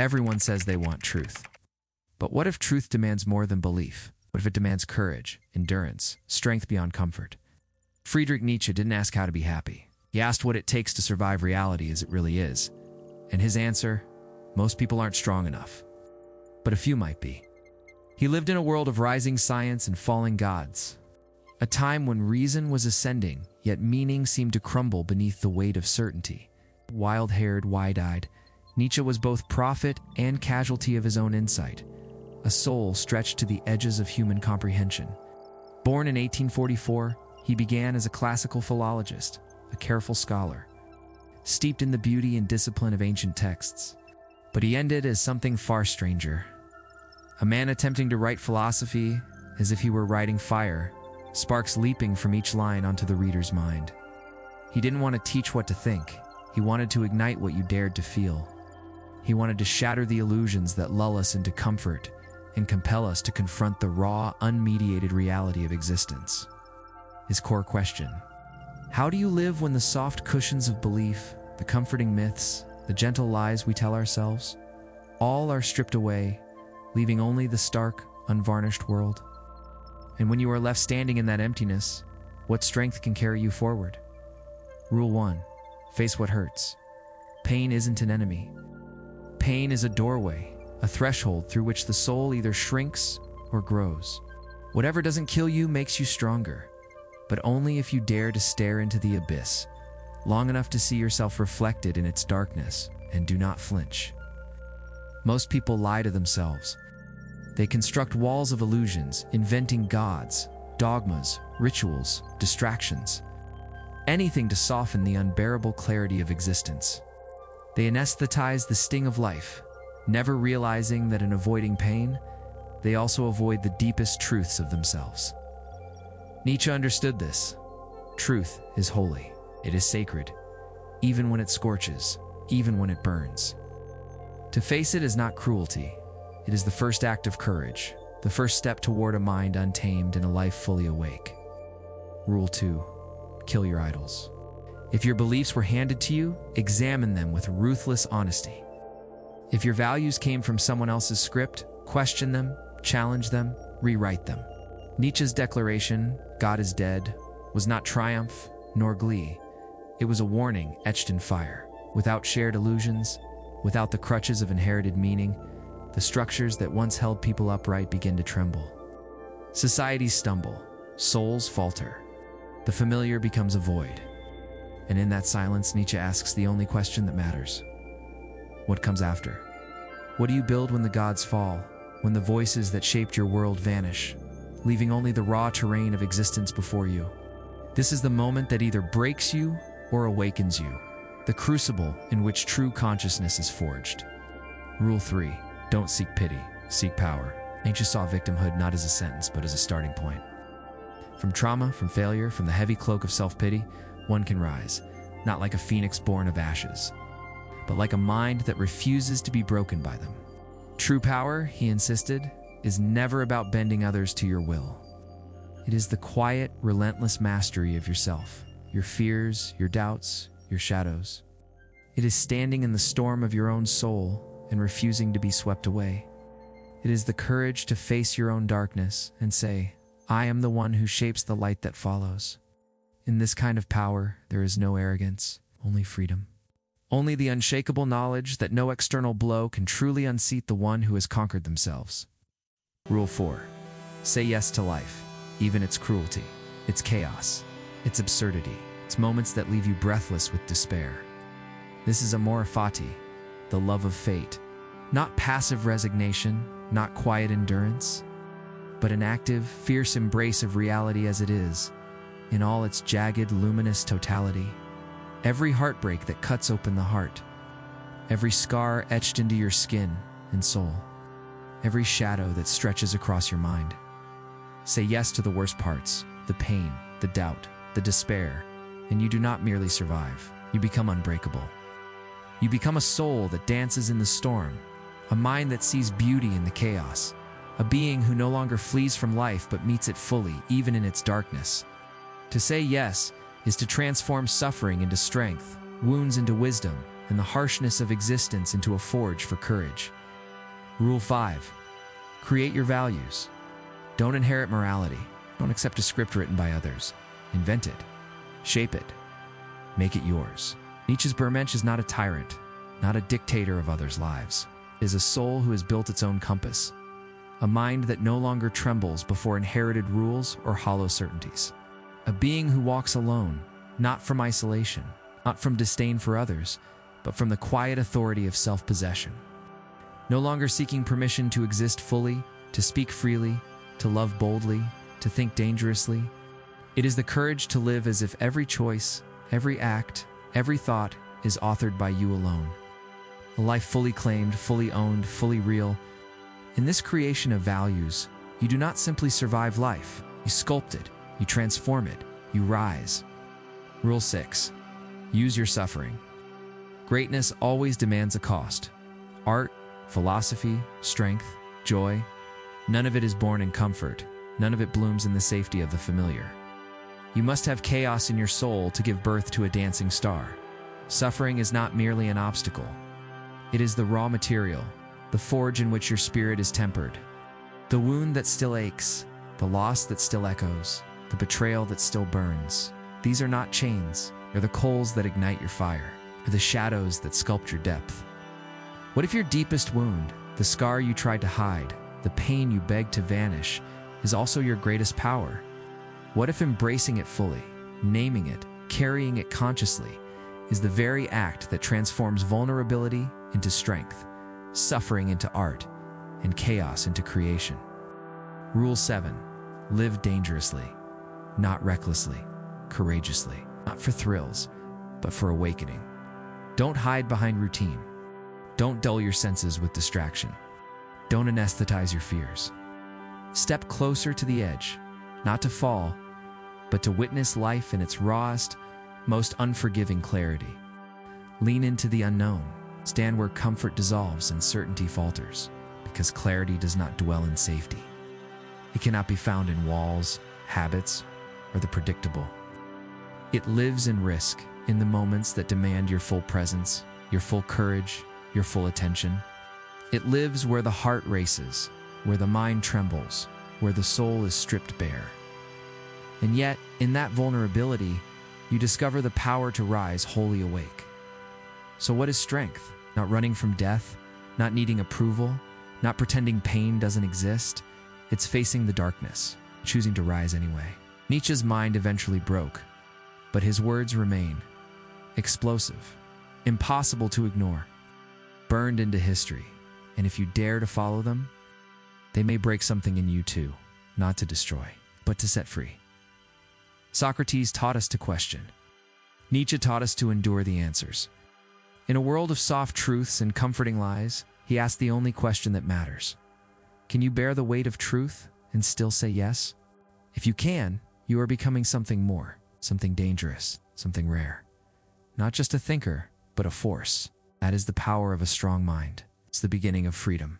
Everyone says they want truth. But what if truth demands more than belief? What if it demands courage, endurance, strength beyond comfort? Friedrich Nietzsche didn't ask how to be happy. He asked what it takes to survive reality as it really is. And his answer, most people aren't strong enough. But a few might be. He lived in a world of rising science and falling gods. A time when reason was ascending, yet meaning seemed to crumble beneath the weight of certainty. Wild-haired, wide-eyed, Nietzsche was both prophet and casualty of his own insight, a soul stretched to the edges of human comprehension. Born in 1844, he began as a classical philologist, a careful scholar, steeped in the beauty and discipline of ancient texts. But he ended as something far stranger. A man attempting to write philosophy as if he were writing fire, sparks leaping from each line onto the reader's mind. He didn't want to teach what to think. He wanted to ignite what you dared to feel. He wanted to shatter the illusions that lull us into comfort and compel us to confront the raw, unmediated reality of existence. His core question: how do you live when the soft cushions of belief, the comforting myths, the gentle lies we tell ourselves, all are stripped away, leaving only the stark, unvarnished world? And when you are left standing in that emptiness, what strength can carry you forward? Rule 1. Face what hurts. Pain isn't an enemy. Pain is a doorway, a threshold through which the soul either shrinks or grows. Whatever doesn't kill you makes you stronger, but only if you dare to stare into the abyss, long enough to see yourself reflected in its darkness, and do not flinch. Most people lie to themselves. They construct walls of illusions, inventing gods, dogmas, rituals, distractions, anything to soften the unbearable clarity of existence. They anesthetize the sting of life, never realizing that in avoiding pain, they also avoid the deepest truths of themselves. Nietzsche understood this. Truth is holy. It is sacred, even when it scorches, even when it burns. To face it is not cruelty. It is the first act of courage, the first step toward a mind untamed and a life fully awake. Rule 2. Kill your idols. If your beliefs were handed to you, examine them with ruthless honesty. If your values came from someone else's script, question them, challenge them, rewrite them. Nietzsche's declaration, "God is dead," was not triumph nor glee. It was a warning etched in fire. Without shared illusions, without the crutches of inherited meaning, the structures that once held people upright begin to tremble. Societies stumble, souls falter. The familiar becomes a void. And in that silence, Nietzsche asks the only question that matters. What comes after? What do you build when the gods fall, when the voices that shaped your world vanish, leaving only the raw terrain of existence before you? This is the moment that either breaks you or awakens you, the crucible in which true consciousness is forged. Rule 3. Don't seek pity, seek power. Nietzsche saw victimhood not as a sentence, but as a starting point. From trauma, from failure, from the heavy cloak of self-pity, one can rise, not like a phoenix born of ashes, but like a mind that refuses to be broken by them. True power, he insisted, is never about bending others to your will. It is the quiet, relentless mastery of yourself, your fears, your doubts, your shadows. It is standing in the storm of your own soul and refusing to be swept away. It is the courage to face your own darkness and say, "I am the one who shapes the light that follows." In this kind of power, there is no arrogance, only freedom. Only the unshakable knowledge that no external blow can truly unseat the one who has conquered themselves. Rule 4. Say yes to life, even its cruelty, its chaos, its absurdity, its moments that leave you breathless with despair. This is Amor Fati, the love of fate. Not passive resignation, not quiet endurance, but an active, fierce embrace of reality as it is, in all its jagged, luminous totality. Every heartbreak that cuts open the heart, every scar etched into your skin and soul, every shadow that stretches across your mind. Say yes to the worst parts, the pain, the doubt, the despair, and you do not merely survive, you become unbreakable. You become a soul that dances in the storm, a mind that sees beauty in the chaos, a being who no longer flees from life but meets it fully, even in its darkness. To say yes is to transform suffering into strength, wounds into wisdom, and the harshness of existence into a forge for courage. Rule 5. Create your values. Don't inherit morality. Don't accept a script written by others. Invent it. Shape it. Make it yours. Nietzsche's Bermensch is not a tyrant, not a dictator of others' lives. It is a soul who has built its own compass, a mind that no longer trembles before inherited rules or hollow certainties. A being who walks alone, not from isolation, not from disdain for others, but from the quiet authority of self-possession. No longer seeking permission to exist fully, to speak freely, to love boldly, to think dangerously. It is the courage to live as if every choice, every act, every thought is authored by you alone. A life fully claimed, fully owned, fully real. In this creation of values, you do not simply survive life. You sculpt it, you transform it, you rise. Rule 6. Use your suffering. Greatness always demands a cost. Art, philosophy, strength, joy, none of it is born in comfort. None of it blooms in the safety of the familiar. You must have chaos in your soul to give birth to a dancing star. Suffering is not merely an obstacle. It is the raw material, the forge in which your spirit is tempered. The wound that still aches, the loss that still echoes, the betrayal that still burns. These are not chains. They're the coals that ignite your fire. They're the shadows that sculpt your depth. What if your deepest wound, the scar you tried to hide, the pain you begged to vanish, is also your greatest power? What if embracing it fully, naming it, carrying it consciously, is the very act that transforms vulnerability into strength, suffering into art, and chaos into creation? Rule 7. Live dangerously, not recklessly, courageously, not for thrills, but for awakening. Don't hide behind routine. Don't dull your senses with distraction. Don't anesthetize your fears. Step closer to the edge, not to fall, but to witness life in its rawest, most unforgiving clarity. Lean into the unknown. Stand where comfort dissolves and certainty falters, because clarity does not dwell in safety. It cannot be found in walls, habits, or the predictable. It lives in risk, in the moments that demand your full presence, your full courage, your full attention. It lives where the heart races, where the mind trembles, where the soul is stripped bare. And yet, in that vulnerability, you discover the power to rise wholly awake. So what is strength? Not running from death, not needing approval, not pretending pain doesn't exist. It's facing the darkness, choosing to rise anyway. Nietzsche's mind eventually broke, but his words remain. Explosive, impossible to ignore, burned into history. And if you dare to follow them, they may break something in you too, not to destroy, but to set free. Socrates taught us to question. Nietzsche taught us to endure the answers. In a world of soft truths and comforting lies, he asked the only question that matters. Can you bear the weight of truth and still say yes? If you can, you are becoming something more, something dangerous, something rare. Not just a thinker, but a force. That is the power of a strong mind. It's the beginning of freedom.